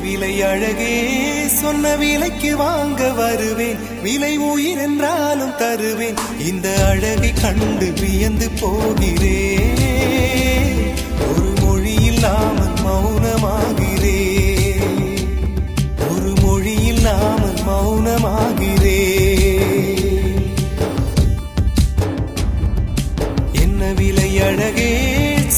விலை அழகே சொன்ன விலைக்கு வாங்க வருவேன். விலை உயிர் என்றாலும் தருவேன். இந்த அழகை கண்டு வியந்து போகிறேன். ஒரு மொழி இல்லாமல் மௌனமாகிறேன். ஒரு மொழி இல்லாமல் மௌனமாகிறேன். என்ன விலை அழகே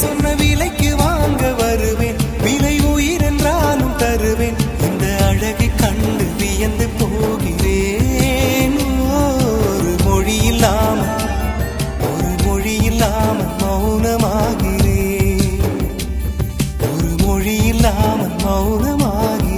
சொன்ன விலைக்கு வாங்க வருவேன். விலை உயிர் என்றாலும் தருவேன். இந்த அழகை கண்டு வியந்து போகிறேன். ஒரு மொழி இல்லாமல் மௌனமாகிறேன். ஒரு மொழி இல்லாமல் மௌனமாகிறேன்.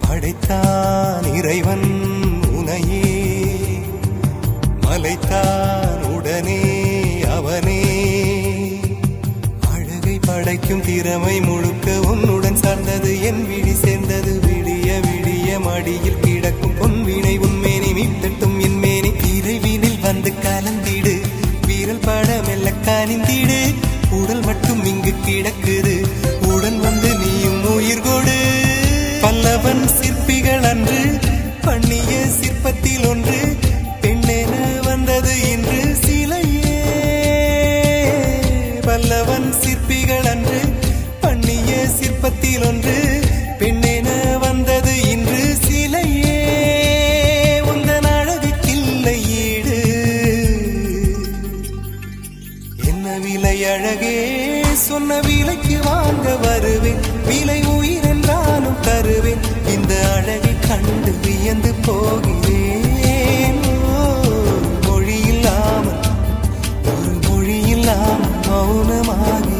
படைத்தான் இறைவன் உனையே, மலைத்தான் உடனே அவனே. அழகை படைக்கும் திறமை முழுக்க உன்னுடன் சார்ந்தது. என் விழி சேர்ந்தது விடிய விடிய மடியில் கிடக்கும் பொன்வினை உன்மேனி மீட்டட்டும் என் மேனி. இறைவினில் வந்து கலந்திடு, வீரல் பட மெல்ல கனிந்திடு. உடல் மட்டும் இங்கு கிடக்குது, உடன் வந்து நீயும் உயிர் கொடு. பல்லவன் சிற்பிகள் அன்று பண்ணிய சிற்பத்தில் ஒன்று பெண்ணென வந்தது இன்று சிலையே. பல்லவன் சிற்பிகள் அன்று பண்ணிய சிற்பத்தில் ஒன்று பெண்ணென வந்தது இன்று சிலையே. உந்தன் அழகுக்கில்லை ஈடு. என்ன விலை அழகே சொன்ன விலைக்கு வாங்க வருவேன். விலை உயிர் என்றாலும் தருவேன். இந்த அழகை கண்டு வியந்து போகிறேன். மொழி இல்லாமல் மௌனமாகிறேன்.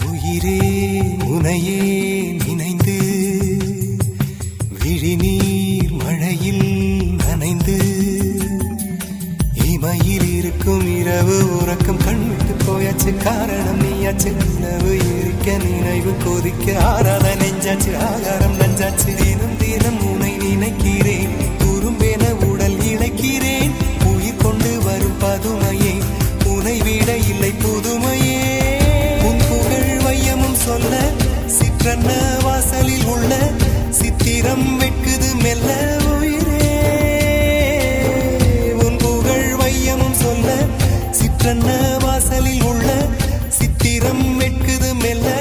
உயிரே உனையே நினைந்து விழிநீர் மழையில் நனைந்து இமையில் இருக்கும் இரவு உறக்கம் கண்விட்டு போயாச்சு. காரணம் நீயாச்சு. நிலவு இருக்க நினைவு கொதிக்க ஆறாத நெஞ்சாச்சு. ஆகாரம் நஞ்சாச்சு. தினம் தினம் உனை நினைக்கிறேன். துரும்பென உடல் இழைக்கிறேன். உயிர் கொண்டு வரும் பதுமையே, உனை விட இல்லை புதுமையே. சொல்ல சிற்றன்ன வாசலில் உள்ள சித்திரம் வெட்குது மெல்ல உயிரே. உன் புகழ் வையமும் சொல்ல சிற்றன்ன வாசலில் உள்ள சித்திரம் வெட்குது மெல்ல